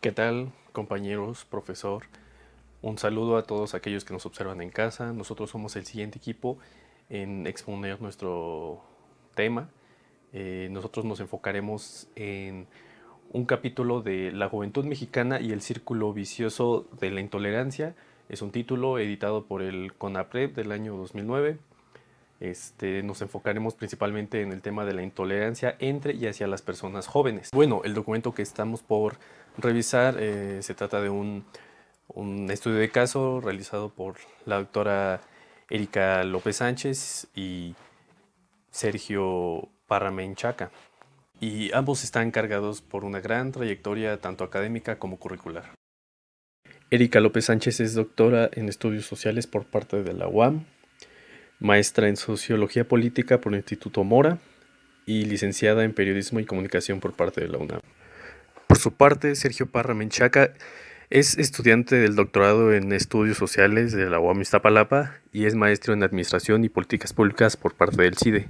¿Qué tal, compañeros, profesor? Un saludo a todos aquellos que nos observan en casa. Nosotros somos el siguiente equipo en exponer nuestro tema. Nosotros nos enfocaremos en un capítulo de La juventud mexicana y el círculo vicioso de la intolerancia. Es un título editado por el CONAPRED del año 2009. Nos enfocaremos principalmente en el tema de la intolerancia entre y hacia las personas jóvenes. Bueno, el documento que estamos por revisar se trata de un estudio de caso realizado por la doctora Erika López Sánchez y Sergio Parra Menchaca. Y ambos están cargados por una gran trayectoria tanto académica como curricular. Erika López Sánchez es doctora en estudios sociales por parte de la UAM, maestra en Sociología Política por el Instituto Mora y licenciada en Periodismo y Comunicación por parte de la UNAM. Por su parte, Sergio Parra Menchaca es estudiante del doctorado en Estudios Sociales de la UAM Iztapalapa y es maestro en Administración y Políticas Públicas por parte del CIDE.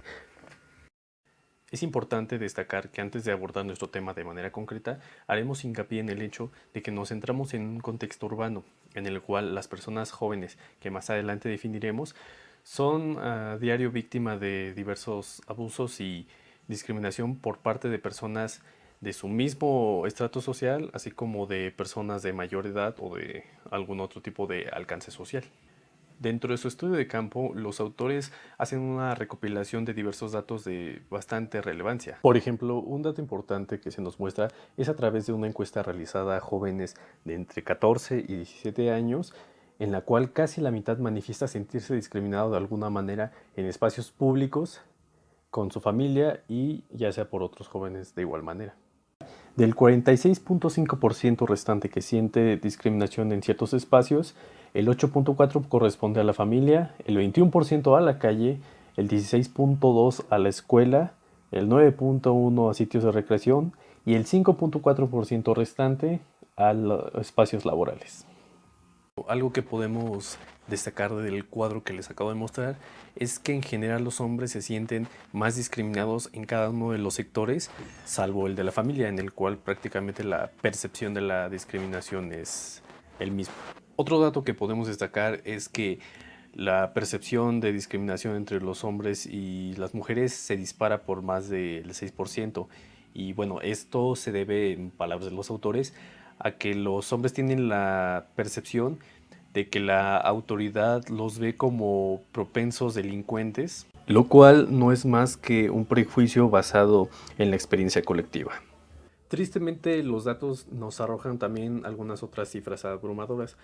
Es importante destacar que antes de abordar nuestro tema de manera concreta, haremos hincapié en el hecho de que nos centramos en un contexto urbano, en el cual las personas jóvenes, que más adelante definiremos, son a diario víctima de diversos abusos y discriminación por parte de personas de su mismo estrato social, así como de personas de mayor edad o de algún otro tipo de alcance social. Dentro de su estudio de campo, los autores hacen una recopilación de diversos datos de bastante relevancia. Por ejemplo, un dato importante que se nos muestra es a través de una encuesta realizada a jóvenes de entre 14 y 17 años, en la cual casi la mitad manifiesta sentirse discriminado de alguna manera en espacios públicos, con su familia y ya sea por otros jóvenes de igual manera. Del 46.5% restante que siente discriminación en ciertos espacios, el 8.4% corresponde a la familia, el 21% a la calle, el 16.2% a la escuela, el 9.1% a sitios de recreación y el 5.4% restante a los espacios laborales. Algo que podemos destacar del cuadro que les acabo de mostrar es que en general los hombres se sienten más discriminados en cada uno de los sectores, salvo el de la familia, en el cual prácticamente la percepción de la discriminación es el mismo. Otro dato que podemos destacar es que la percepción de discriminación entre los hombres y las mujeres se dispara por más del 6%. Y bueno, esto se debe, en palabras de los autores, a que los hombres tienen la percepción de que la autoridad los ve como propensos delincuentes, lo cual no es más que un prejuicio basado en la experiencia colectiva. Tristemente, los datos nos arrojan también algunas otras cifras abrumadoras,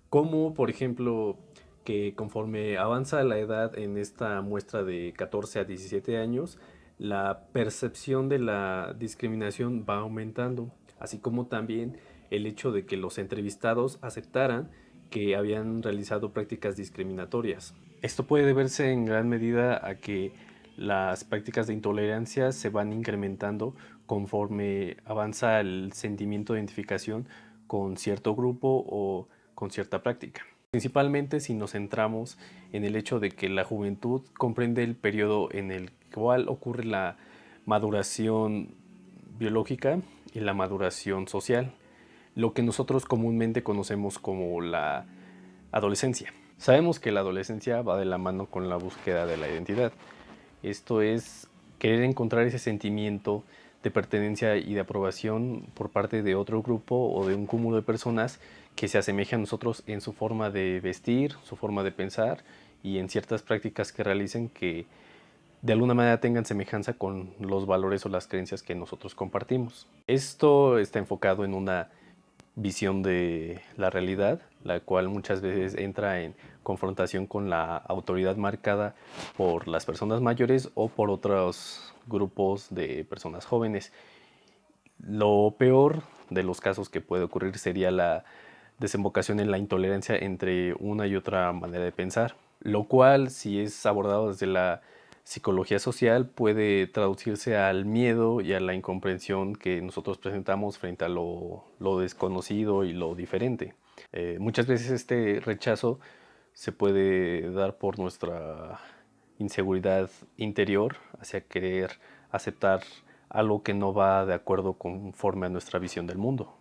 como por ejemplo que conforme avanza la edad en esta muestra de 14 a 17 años, la percepción de la discriminación va aumentando, así como también el hecho de que los entrevistados aceptaran que habían realizado prácticas discriminatorias. Esto puede deberse en gran medida a que las prácticas de intolerancia se van incrementando conforme avanza el sentimiento de identificación con cierto grupo o con cierta práctica. Principalmente si nos centramos en el hecho de que la juventud comprende el periodo en el cual ocurre la maduración biológica y la maduración social, lo que nosotros comúnmente conocemos como la adolescencia. Sabemos que la adolescencia va de la mano con la búsqueda de la identidad. Esto es querer encontrar ese sentimiento de pertenencia y de aprobación por parte de otro grupo o de un cúmulo de personas que se asemeje a nosotros en su forma de vestir, su forma de pensar y en ciertas prácticas que realicen que de alguna manera tengan semejanza con los valores o las creencias que nosotros compartimos. Esto está enfocado en una visión de la realidad, la cual muchas veces entra en confrontación con la autoridad marcada por las personas mayores o por otros grupos de personas jóvenes. Lo peor de los casos que puede ocurrir sería la desembocación en la intolerancia entre una y otra manera de pensar, lo cual, si es abordado desde la psicología social, puede traducirse al miedo y a la incomprensión que nosotros presentamos frente a lo desconocido y lo diferente. Muchas veces este rechazo se puede dar por nuestra inseguridad interior hacia querer aceptar algo que no va de acuerdo conforme a nuestra visión del mundo.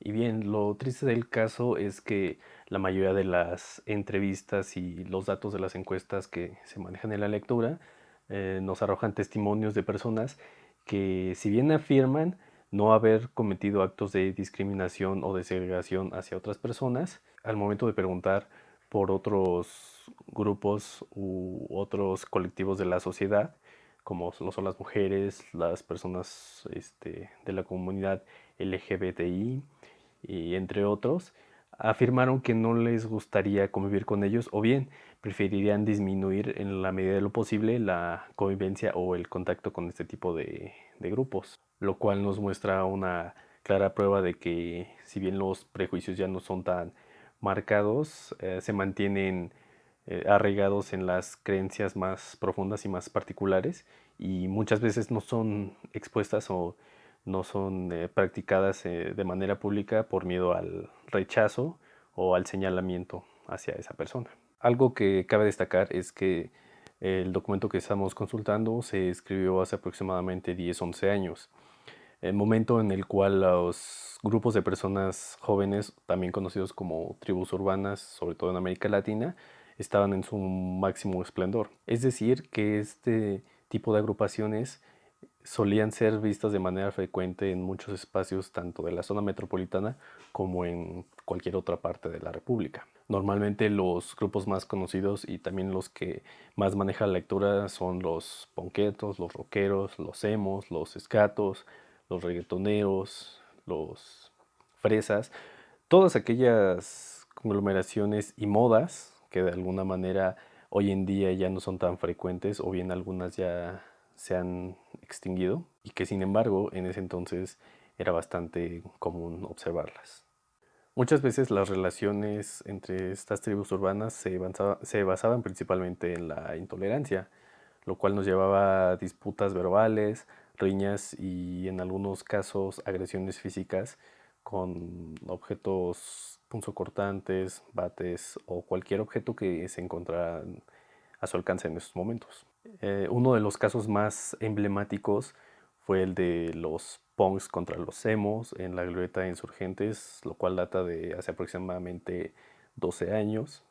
Y bien, lo triste del caso es que la mayoría de las entrevistas y los datos de las encuestas que se manejan en la lectura nos arrojan testimonios de personas que, si bien afirman no haber cometido actos de discriminación o de segregación hacia otras personas, al momento de preguntar por otros grupos u otros colectivos de la sociedad, como lo son las mujeres, las personas de la comunidad LGBTI y entre otros, afirmaron que no les gustaría convivir con ellos o bien preferirían disminuir en la medida de lo posible la convivencia o el contacto con este tipo de grupos, lo cual nos muestra una clara prueba de que, si bien los prejuicios ya no son tan marcados, se mantienen arraigados en las creencias más profundas y más particulares, y muchas veces no son expuestas o no son practicadas de manera pública por miedo al rechazo o al señalamiento hacia esa persona. Algo que cabe destacar es que el documento que estamos consultando se escribió hace aproximadamente 10-11 años, el momento en el cual los grupos de personas jóvenes, también conocidos como tribus urbanas, sobre todo en América Latina, estaban en su máximo esplendor. Es decir, que este tipo de agrupaciones solían ser vistas de manera frecuente en muchos espacios, tanto de la zona metropolitana como en cualquier otra parte de la República. Normalmente los grupos más conocidos y también los que más maneja la lectura son los punketos, los rockeros, los emos, los skatos, los reggaetoneros, los fresas, todas aquellas conglomeraciones y modas que de alguna manera hoy en día ya no son tan frecuentes, o bien algunas ya se han extinguido, y que sin embargo en ese entonces era bastante común observarlas. Muchas veces las relaciones entre estas tribus urbanas se basaban principalmente en la intolerancia, lo cual nos llevaba a disputas verbales, riñas y en algunos casos agresiones físicas con objetos punzocortantes, bates o cualquier objeto que se encontrara a su alcance en estos momentos. Uno de los casos más emblemáticos fue el de los punks contra los emos en la glorieta de Insurgentes, lo cual data de hace aproximadamente 12 años,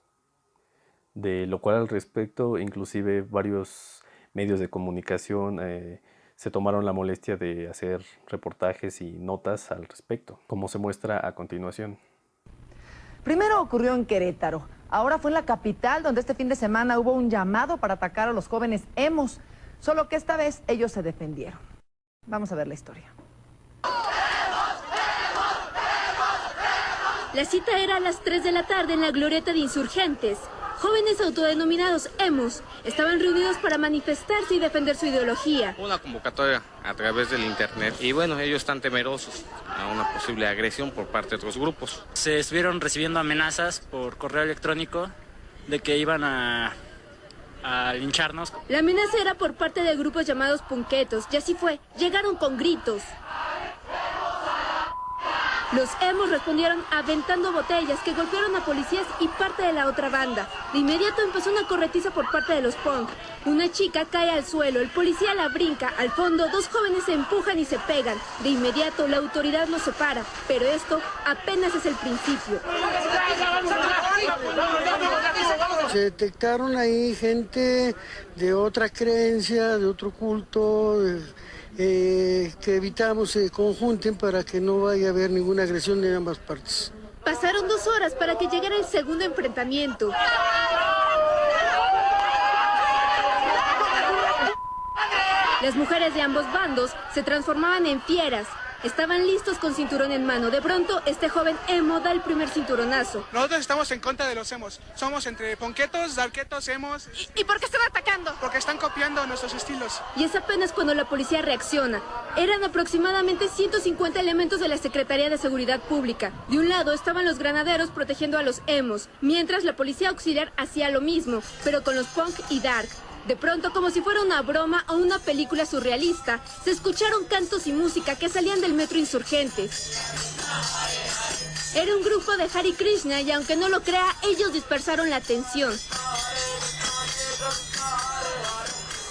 de lo cual al respecto inclusive varios medios de comunicación se tomaron la molestia de hacer reportajes y notas al respecto, como se muestra a continuación. Primero ocurrió en Querétaro, ahora fue en la capital, donde este fin de semana hubo un llamado para atacar a los jóvenes emos, solo que esta vez ellos se defendieron. Vamos a ver la historia. La cita era a las 3 de la tarde en la glorieta de Insurgentes. Jóvenes autodenominados emos estaban reunidos para manifestarse y defender su ideología. Una convocatoria a través del internet y bueno, ellos están temerosos a una posible agresión por parte de otros grupos. Se estuvieron recibiendo amenazas por correo electrónico de que iban a lincharnos. La amenaza era por parte de grupos llamados punketos, y así fue, llegaron con gritos. Los emos respondieron aventando botellas que golpearon a policías y parte de la otra banda. De inmediato empezó una corretiza por parte de los punk. Una chica cae al suelo, el policía la brinca. Al fondo, dos jóvenes se empujan y se pegan. De inmediato, la autoridad los separa. Pero esto apenas es el principio. Se detectaron ahí gente de otra creencia, de otro culto, que evitamos se conjunten para que no vaya a haber ninguna agresión de ambas partes. Pasaron 2 horas para que llegara el segundo enfrentamiento. Las mujeres de ambos bandos se transformaban en fieras. Estaban listos con cinturón en mano. De pronto, este joven emo da el primer cinturonazo. Nosotros estamos en contra de los emos. Somos entre ponquetos, darketos, emos. ¿Y por qué están atacando? Porque están copiando nuestros estilos. Y es apenas cuando la policía reacciona. Eran aproximadamente 150 elementos de la Secretaría de Seguridad Pública. De un lado estaban los granaderos protegiendo a los emos, mientras la policía auxiliar hacía lo mismo, pero con los punk y dark. De pronto, como si fuera una broma o una película surrealista, se escucharon cantos y música que salían del metro Insurgentes. Era un grupo de Hare Krishna y aunque no lo crea, ellos dispersaron la atención.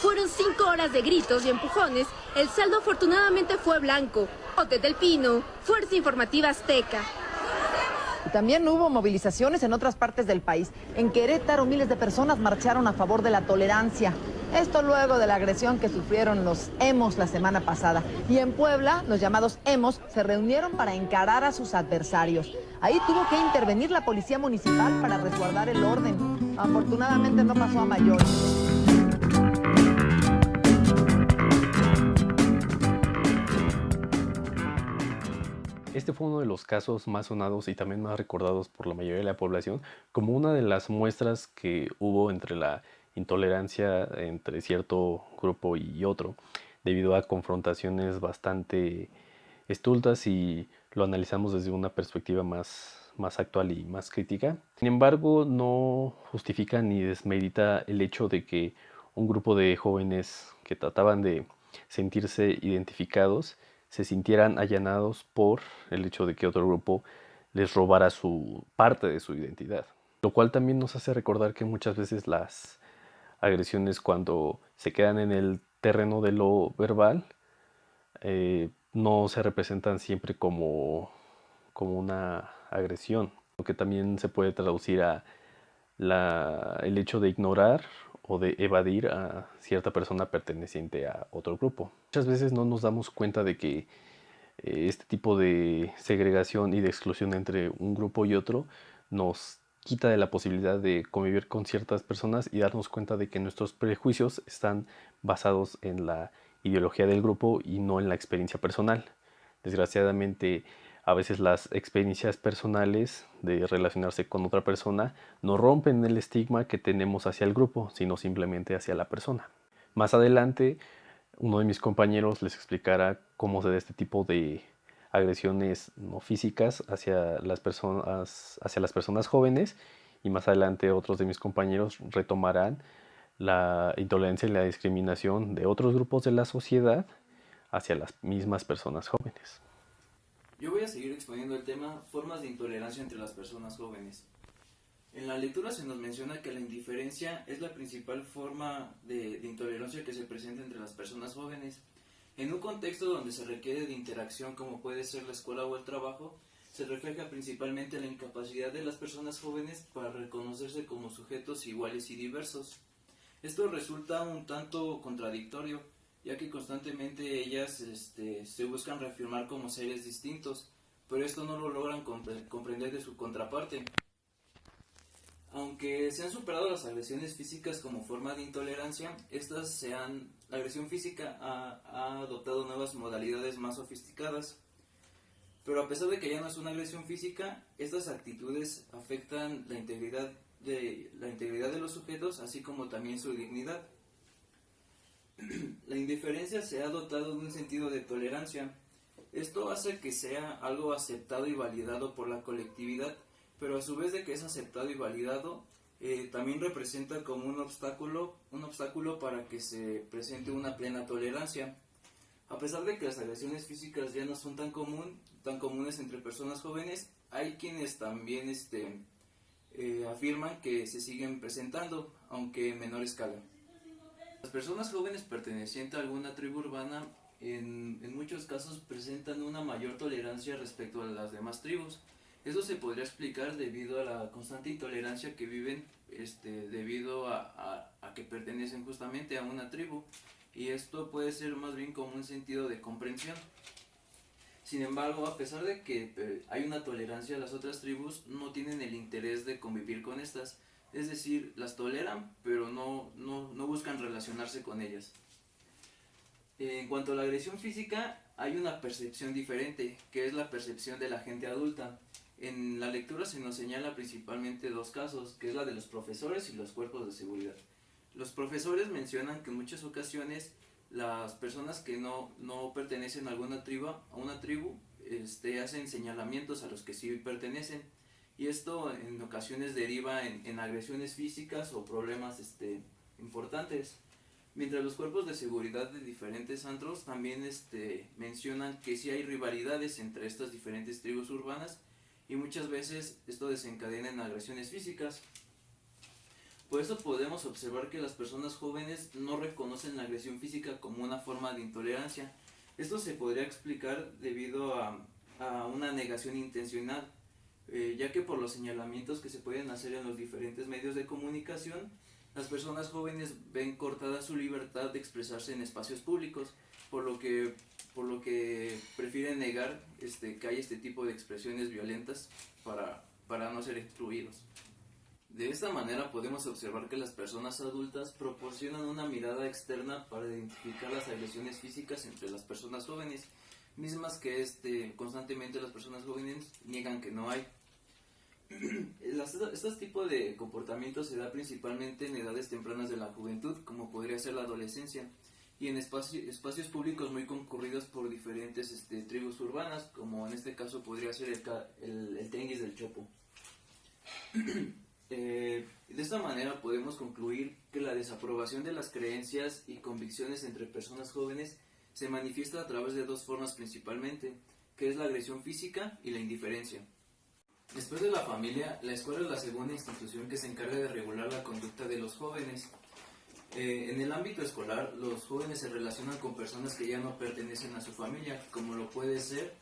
Fueron 5 horas de gritos y empujones, el saldo afortunadamente fue blanco. Ote del Pino, Fuerza Informativa Azteca. Y también hubo movilizaciones en otras partes del país. En Querétaro, miles de personas marcharon a favor de la tolerancia. Esto luego de la agresión que sufrieron los emos la semana pasada. Y en Puebla, los llamados emos se reunieron para encarar a sus adversarios. Ahí tuvo que intervenir la policía municipal para resguardar el orden. Afortunadamente no pasó a mayores. Este fue uno de los casos más sonados y también más recordados por la mayoría de la población como una de las muestras que hubo entre la intolerancia entre cierto grupo y otro, debido a confrontaciones bastante estultas y lo analizamos desde una perspectiva más actual y más crítica. Sin embargo, no justifica ni desmerita el hecho de que un grupo de jóvenes que trataban de sentirse identificados se sintieran allanados por el hecho de que otro grupo les robara su parte de su identidad. Lo cual también nos hace recordar que muchas veces las agresiones, cuando se quedan en el terreno de lo verbal, no se representan siempre como una agresión, lo que también se puede traducir a el hecho de ignorar o de evadir a cierta persona perteneciente a otro grupo. Muchas veces no nos damos cuenta de que este tipo de segregación y de exclusión entre un grupo y otro nos quita de la posibilidad de convivir con ciertas personas y darnos cuenta de que nuestros prejuicios están basados en la ideología del grupo y no en la experiencia personal. Desgraciadamente, a veces las experiencias personales de relacionarse con otra persona no rompen el estigma que tenemos hacia el grupo, sino simplemente hacia la persona. Más adelante, uno de mis compañeros les explicará cómo se da este tipo de agresiones no físicas hacia las personas jóvenes, y más adelante otros de mis compañeros retomarán la intolerancia y la discriminación de otros grupos de la sociedad hacia las mismas personas jóvenes. Yo voy a seguir exponiendo el tema formas de intolerancia entre las personas jóvenes. En la lectura se nos menciona que la indiferencia es la principal forma de intolerancia que se presenta entre las personas jóvenes. En un contexto donde se requiere de interacción como puede ser la escuela o el trabajo, se refleja principalmente la incapacidad de las personas jóvenes para reconocerse como sujetos iguales y diversos. Esto resulta un tanto contradictorio, ya que constantemente ellas se buscan reafirmar como seres distintos, pero esto no lo logran comprender de su contraparte. Aunque se han superado las agresiones físicas como forma de intolerancia, la agresión física ha adoptado nuevas modalidades más sofisticadas. Pero a pesar de que ya no es una agresión física, estas actitudes afectan la integridad de los sujetos, así como también su dignidad. La indiferencia se ha dotado de un sentido de tolerancia. Esto hace que sea algo aceptado y validado por la colectividad, pero a su vez de que es aceptado y validado, también representa como un obstáculo para que se presente una plena tolerancia. A pesar de que las agresiones físicas ya no son tan comunes entre personas jóvenes, hay quienes también afirman que se siguen presentando, aunque en menor escala. Las personas jóvenes pertenecientes a alguna tribu urbana en muchos casos presentan una mayor tolerancia respecto a las demás tribus. Esto se podría explicar debido a la constante intolerancia que viven debido a que pertenecen justamente a una tribu, y esto puede ser más bien como un sentido de comprensión. Sin embargo, a pesar de que hay una tolerancia, las otras tribus no tienen el interés de convivir con estas, es decir, las toleran, pero no buscan relacionarse con ellas. En cuanto a la agresión física, hay una percepción diferente, que es la percepción de la gente adulta. En la lectura se nos señala principalmente dos casos, que es la de los profesores y los cuerpos de seguridad. Los profesores mencionan que en muchas ocasiones las personas que no pertenecen a una tribu hacen señalamientos a los que sí pertenecen, y esto en ocasiones deriva en agresiones físicas o problemas importantes. Mientras los cuerpos de seguridad de diferentes antros también mencionan que sí hay rivalidades entre estas diferentes tribus urbanas, y muchas veces esto desencadena en agresiones físicas. Por eso podemos observar que las personas jóvenes no reconocen la agresión física como una forma de intolerancia. Esto se podría explicar debido a una negación intencional, ya que por los señalamientos que se pueden hacer en los diferentes medios de comunicación, las personas jóvenes ven cortada su libertad de expresarse en espacios públicos, por lo que prefieren negar que hay este tipo de expresiones violentas para no ser excluidos. De esta manera podemos observar que las personas adultas proporcionan una mirada externa para identificar las agresiones físicas entre las personas jóvenes, mismas que constantemente las personas jóvenes niegan que no hay. Este tipo de comportamiento se da principalmente en edades tempranas de la juventud, como podría ser la adolescencia, y en espacios públicos muy concurridos por diferentes tribus urbanas, como en este caso podría ser el Tianguis del Chopo. De esta manera podemos concluir que la desaprobación de las creencias y convicciones entre personas jóvenes se manifiesta a través de dos formas principalmente, que es la agresión física y la indiferencia. Después de la familia, la escuela es la segunda institución que se encarga de regular la conducta de los jóvenes. En el ámbito escolar, los jóvenes se relacionan con personas que ya no pertenecen a su familia, como lo puede ser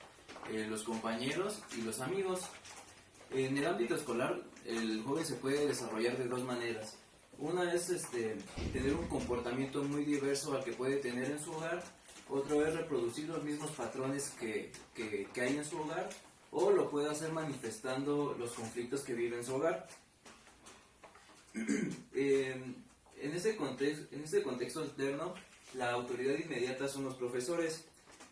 los compañeros y los amigos. En el ámbito escolar, el joven se puede desarrollar de dos maneras. Una es tener un comportamiento muy diverso al que puede tener en su hogar. Otro es reproducir los mismos patrones que hay en su hogar, o lo puede hacer manifestando los conflictos que vive en su hogar. En este contexto alterno, la autoridad inmediata son los profesores.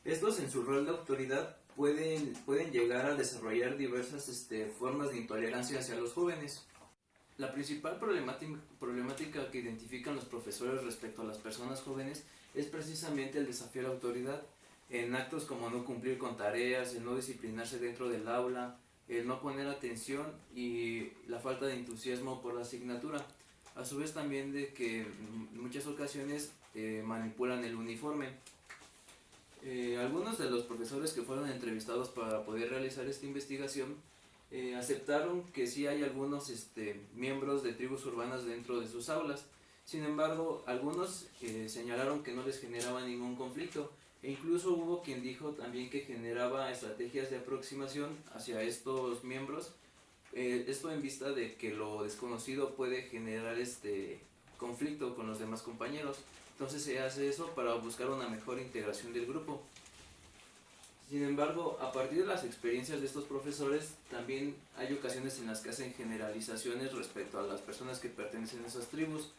Estos, en su rol de autoridad, pueden llegar a desarrollar diversas formas de intolerancia hacia los jóvenes. La principal problemática que identifican los profesores respecto a las personas jóvenes es precisamente el desafío a la autoridad, en actos como no cumplir con tareas, el no disciplinarse dentro del aula, el no poner atención y la falta de entusiasmo por la asignatura. A su vez también de que en muchas ocasiones manipulan el uniforme. Algunos de los profesores que fueron entrevistados para poder realizar esta investigación aceptaron que sí hay algunos miembros de tribus urbanas dentro de sus aulas. Sin embargo, algunos señalaron que no les generaba ningún conflicto, e incluso hubo quien dijo también que generaba estrategias de aproximación hacia estos miembros, esto en vista de que lo desconocido puede generar conflicto con los demás compañeros. Entonces se hace eso para buscar una mejor integración del grupo. Sin embargo, a partir de las experiencias de estos profesores, también hay ocasiones en las que hacen generalizaciones respecto a las personas que pertenecen a esas tribus,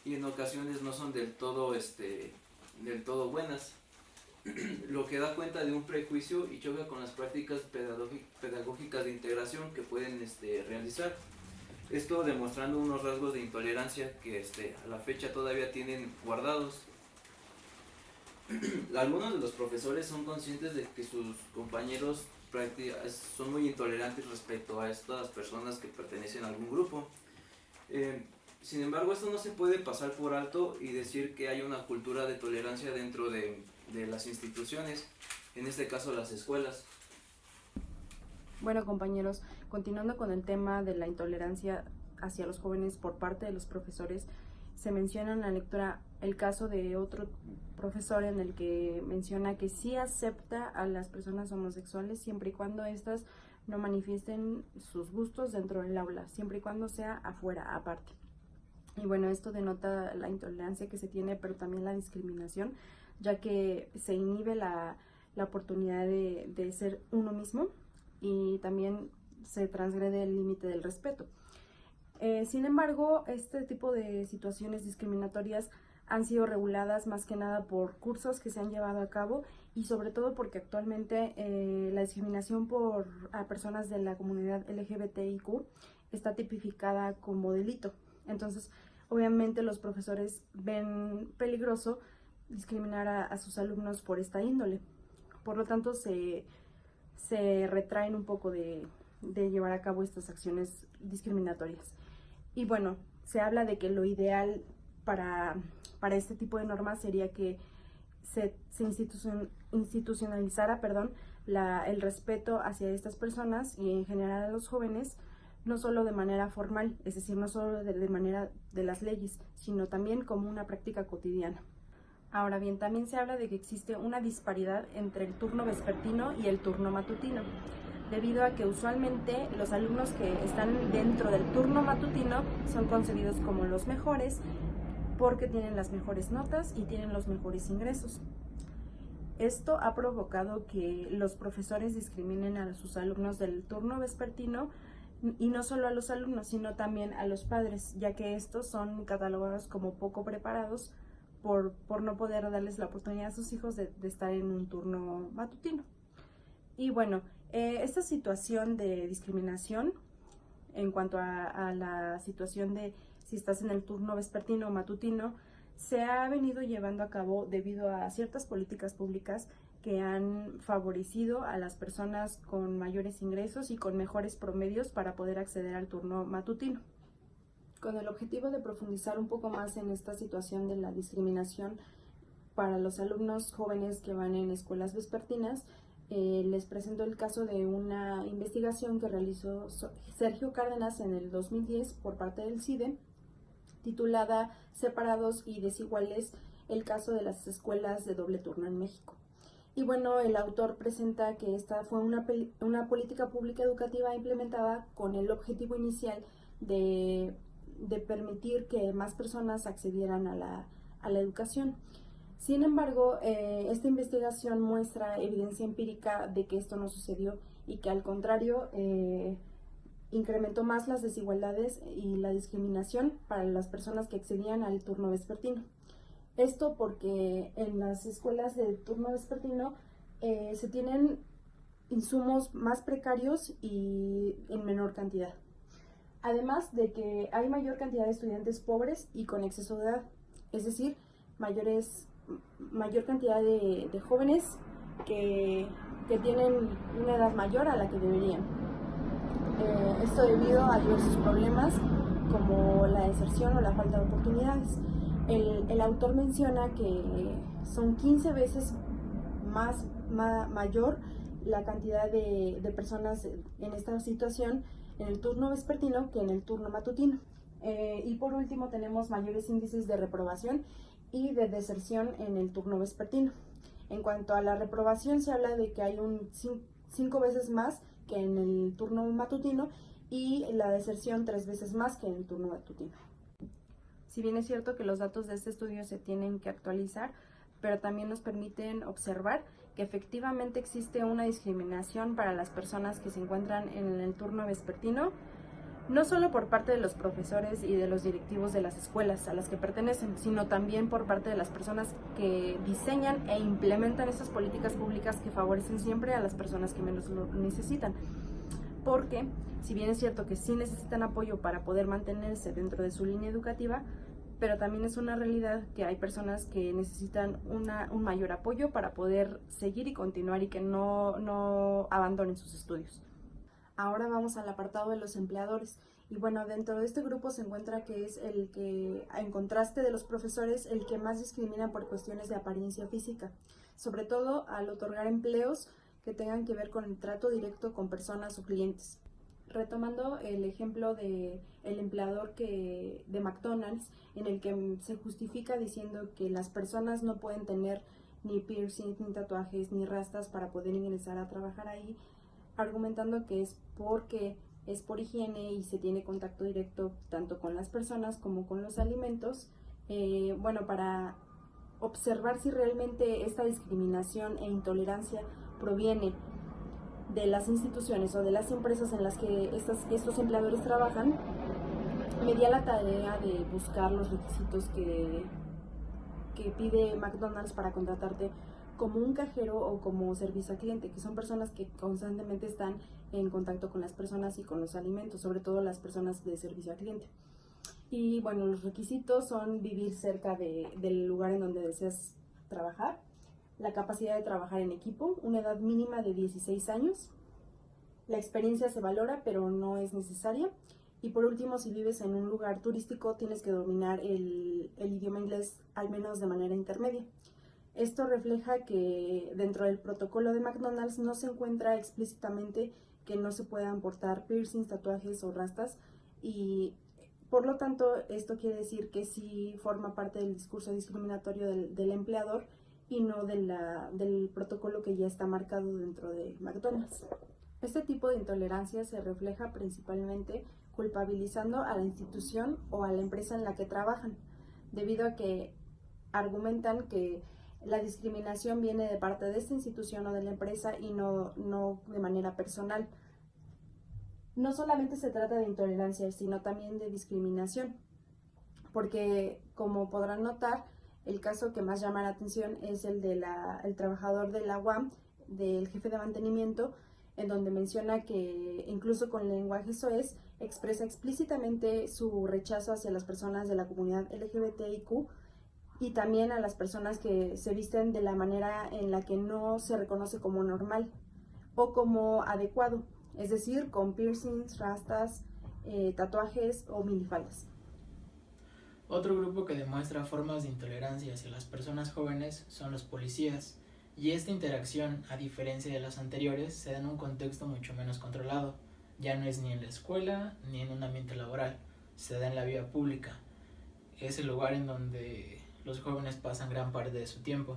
y en ocasiones no son del todo buenas, lo que da cuenta de un prejuicio y choca con las prácticas pedagógicas de integración que pueden realizar. Esto demostrando unos rasgos de intolerancia que a la fecha todavía tienen guardados. Algunos de los profesores son conscientes de que sus compañeros son muy intolerantes respecto a estas personas que pertenecen a algún grupo. Sin embargo, esto no se puede pasar por alto y decir que hay una cultura de tolerancia dentro de las instituciones, en este caso las escuelas. Bueno, compañeros, continuando con el tema de la intolerancia hacia los jóvenes por parte de los profesores, se menciona en la lectura el caso de otro profesor en el que menciona que sí acepta a las personas homosexuales siempre y cuando éstas no manifiesten sus gustos dentro del aula, siempre y cuando sea afuera, aparte. Y bueno, esto denota la intolerancia que se tiene, pero también la discriminación, ya que se inhibe la oportunidad de ser uno mismo, y también se transgrede el límite del respeto. Sin embargo, este tipo de situaciones discriminatorias han sido reguladas más que nada por cursos que se han llevado a cabo, y sobre todo porque actualmente la discriminación a personas de la comunidad LGBTIQ está tipificada como delito. Entonces, obviamente los profesores ven peligroso discriminar a sus alumnos por esta índole. Por lo tanto, se retraen un poco de llevar a cabo estas acciones discriminatorias. Y bueno, se habla de que lo ideal para este tipo de normas sería que se institucionalizara el respeto hacia estas personas y en general a los jóvenes, no solo de manera formal, es decir, no solo de manera de las leyes, sino también como una práctica cotidiana. Ahora bien, también se habla de que existe una disparidad entre el turno vespertino y el turno matutino, debido a que usualmente los alumnos que están dentro del turno matutino son concebidos como los mejores porque tienen las mejores notas y tienen los mejores ingresos. Esto ha provocado que los profesores discriminen a sus alumnos del turno vespertino, y no solo a los alumnos, sino también a los padres, ya que estos son catalogados como poco preparados por no poder darles la oportunidad a sus hijos de estar en un turno matutino. Y bueno, esta situación de discriminación en cuanto a la situación de si estás en el turno vespertino o matutino, se ha venido llevando a cabo debido a ciertas políticas públicas que han favorecido a las personas con mayores ingresos y con mejores promedios para poder acceder al turno matutino. Con el objetivo de profundizar un poco más en esta situación de la discriminación para los alumnos jóvenes que van en escuelas vespertinas, les presento el caso de una investigación que realizó Sergio Cárdenas en el 2010 por parte del CIDE, titulada Separados y Desiguales, el caso de las escuelas de doble turno en México. Y bueno, el autor presenta que esta fue una política pública educativa implementada con el objetivo inicial de permitir que más personas accedieran a la educación. Sin embargo, esta investigación muestra evidencia empírica de que esto no sucedió y que al contrario incrementó más las desigualdades y la discriminación para las personas que accedían al turno vespertino. Esto porque en las escuelas de turno vespertino se tienen insumos más precarios y en menor cantidad. Además de que hay mayor cantidad de estudiantes pobres y con exceso de edad, es decir, mayor cantidad de jóvenes que tienen una edad mayor a la que deberían. Esto debido a diversos problemas como la deserción o la falta de oportunidades. El autor menciona que son 15 veces mayor la cantidad de personas en esta situación en el turno vespertino que en el turno matutino. Y por último tenemos mayores índices de reprobación y de deserción en el turno vespertino. En cuanto a la reprobación, se habla de que hay 5 veces más que en el turno matutino y la deserción 3 veces más que en el turno matutino. Si bien es cierto que los datos de este estudio se tienen que actualizar, pero también nos permiten observar que efectivamente existe una discriminación para las personas que se encuentran en el turno vespertino, no solo por parte de los profesores y de los directivos de las escuelas a las que pertenecen, sino también por parte de las personas que diseñan e implementan estas políticas públicas que favorecen siempre a las personas que menos lo necesitan. Porque, si bien es cierto que sí necesitan apoyo para poder mantenerse dentro de su línea educativa, pero también es una realidad que hay personas que necesitan un mayor apoyo para poder seguir y continuar y que no abandonen sus estudios. Ahora vamos al apartado de los empleadores. Y bueno, dentro de este grupo se encuentra que es el que, en contraste de los profesores, el que más discrimina por cuestiones de apariencia física, sobre todo al otorgar empleos que tengan que ver con el trato directo con personas o clientes. Retomando el ejemplo del empleador de McDonald's, en el que se justifica diciendo que las personas no pueden tener ni piercings, ni tatuajes, ni rastas para poder ingresar a trabajar ahí, argumentando que es porque es por higiene y se tiene contacto directo tanto con las personas como con los alimentos. Para observar si realmente esta discriminación e intolerancia proviene de las instituciones o de las empresas en las que estos empleadores trabajan, me di a la tarea de buscar los requisitos que pide McDonald's para contratarte como un cajero o como servicio al cliente, que son personas que constantemente están en contacto con las personas y con los alimentos, sobre todo las personas de servicio al cliente. Y bueno, los requisitos son vivir cerca del lugar en donde deseas trabajar, la capacidad de trabajar en equipo, una edad mínima de 16 años, la experiencia se valora pero no es necesaria, y por último, si vives en un lugar turístico tienes que dominar el idioma inglés al menos de manera intermedia. Esto refleja que dentro del protocolo de McDonald's no se encuentra explícitamente que no se puedan portar piercings, tatuajes o rastas, y por lo tanto esto quiere decir que sí forma parte del discurso discriminatorio del empleador y no del protocolo que ya está marcado dentro de McDonald's. Este tipo de intolerancia se refleja principalmente culpabilizando a la institución o a la empresa en la que trabajan, debido a que argumentan que la discriminación viene de parte de esta institución o de la empresa y no de manera personal. No solamente se trata de intolerancia, sino también de discriminación, porque como podrán notar, el caso que más llama la atención es el del trabajador de la UAM, del jefe de mantenimiento, en donde menciona que incluso con lenguaje soez expresa explícitamente su rechazo hacia las personas de la comunidad LGBTIQ y también a las personas que se visten de la manera en la que no se reconoce como normal o como adecuado, es decir, con piercings, rastas, tatuajes o minifaldas. Otro grupo que demuestra formas de intolerancia hacia las personas jóvenes son los policías, y esta interacción, a diferencia de las anteriores, se da en un contexto mucho menos controlado. Ya no es ni en la escuela ni en un ambiente laboral, se da en la vía pública. Es el lugar en donde los jóvenes pasan gran parte de su tiempo.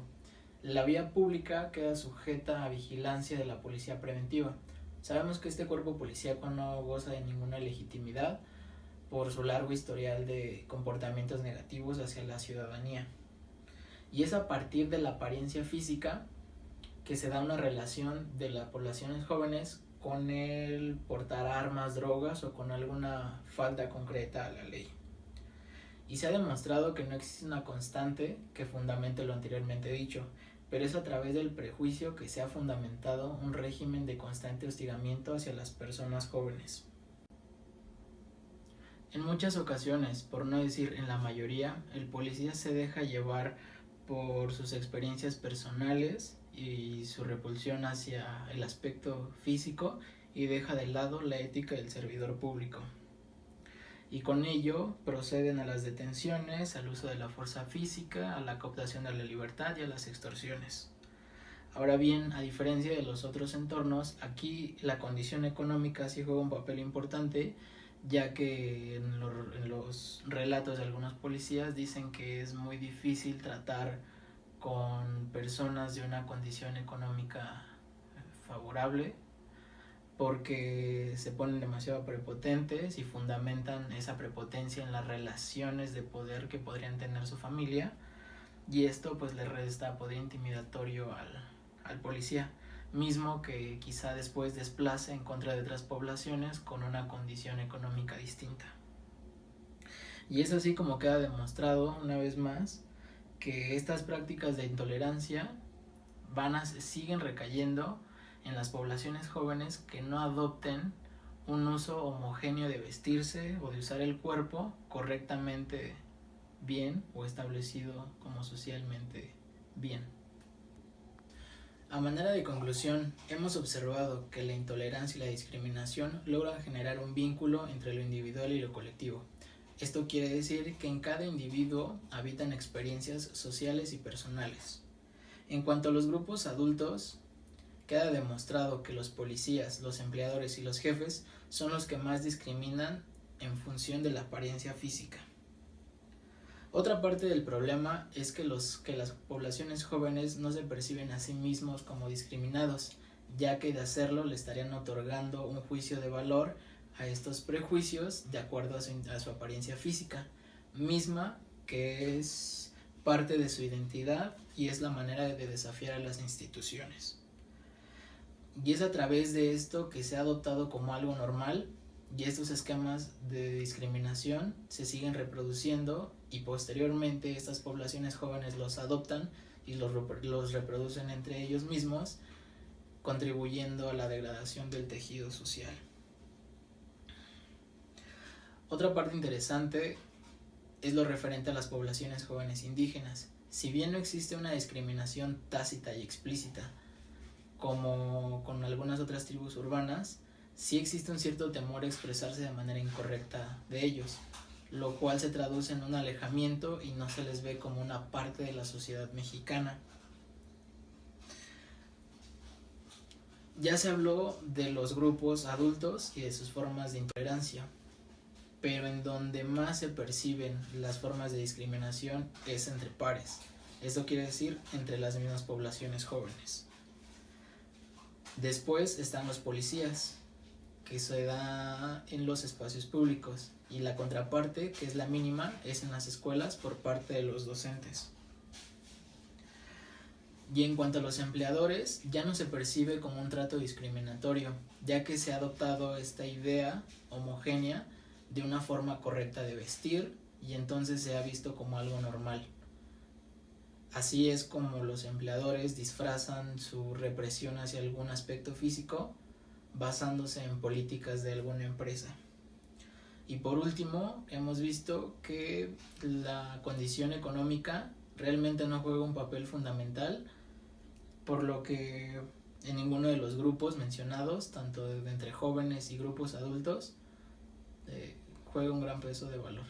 La vía pública queda sujeta a vigilancia de la policía preventiva. Sabemos que este cuerpo policíaco no goza de ninguna legitimidad por su largo historial de comportamientos negativos hacia la ciudadanía. Y es a partir de la apariencia física que se da una relación de las poblaciones jóvenes con el portar armas, drogas o con alguna falta concreta a la ley. Y se ha demostrado que no existe una constante que fundamente lo anteriormente dicho, pero es a través del prejuicio que se ha fundamentado un régimen de constante hostigamiento hacia las personas jóvenes. En muchas ocasiones, por no decir en la mayoría, el policía se deja llevar por sus experiencias personales y su repulsión hacia el aspecto físico y deja de lado la ética del servidor público. Y con ello proceden a las detenciones, al uso de la fuerza física, a la cooptación de la libertad y a las extorsiones. Ahora bien, a diferencia de los otros entornos, aquí la condición económica sí juega un papel importante, ya que en los relatos de algunos policías dicen que es muy difícil tratar con personas de una condición económica favorable, porque se ponen demasiado prepotentes y fundamentan esa prepotencia en las relaciones de poder que podrían tener su familia, y esto pues le resta poder intimidatorio al policía, mismo que quizá después desplace en contra de otras poblaciones con una condición económica distinta. Y es así como queda demostrado una vez más que estas prácticas de intolerancia siguen recayendo en las poblaciones jóvenes que no adopten un uso homogéneo de vestirse o de usar el cuerpo correctamente bien o establecido como socialmente bien. A manera de conclusión, hemos observado que la intolerancia y la discriminación logran generar un vínculo entre lo individual y lo colectivo. Esto quiere decir que en cada individuo habitan experiencias sociales y personales. En cuanto a los grupos adultos, queda demostrado que los policías, los empleadores y los jefes son los que más discriminan en función de la apariencia física. Otra parte del problema es que las poblaciones jóvenes no se perciben a sí mismos como discriminados, ya que de hacerlo le estarían otorgando un juicio de valor a estos prejuicios de acuerdo a su apariencia física, misma que es parte de su identidad y es la manera de desafiar a las instituciones. Y es a través de esto que se ha adoptado como algo normal, y estos esquemas de discriminación se siguen reproduciendo y posteriormente estas poblaciones jóvenes los adoptan y los reproducen entre ellos mismos, contribuyendo a la degradación del tejido social. Otra parte interesante es lo referente a las poblaciones jóvenes indígenas. Si bien no existe una discriminación tácita y explícita, como con algunas otras tribus urbanas, sí existe un cierto temor a expresarse de manera incorrecta de ellos, lo cual se traduce en un alejamiento y no se les ve como una parte de la sociedad mexicana. Ya se habló de los grupos adultos y de sus formas de intolerancia, pero en donde más se perciben las formas de discriminación es entre pares. Esto quiere decir entre las mismas poblaciones jóvenes. Después están los policías, que se da en los espacios públicos, y la contraparte, que es la mínima, es en las escuelas por parte de los docentes. Y en cuanto a los empleadores, ya no se percibe como un trato discriminatorio, ya que se ha adoptado esta idea homogénea de una forma correcta de vestir, y entonces se ha visto como algo normal. Así es como los empleadores disfrazan su represión hacia algún aspecto físico basándose en políticas de alguna empresa. Y por último, hemos visto que la condición económica realmente no juega un papel fundamental, por lo que en ninguno de los grupos mencionados, tanto de entre jóvenes y grupos adultos, juega un gran peso de valor.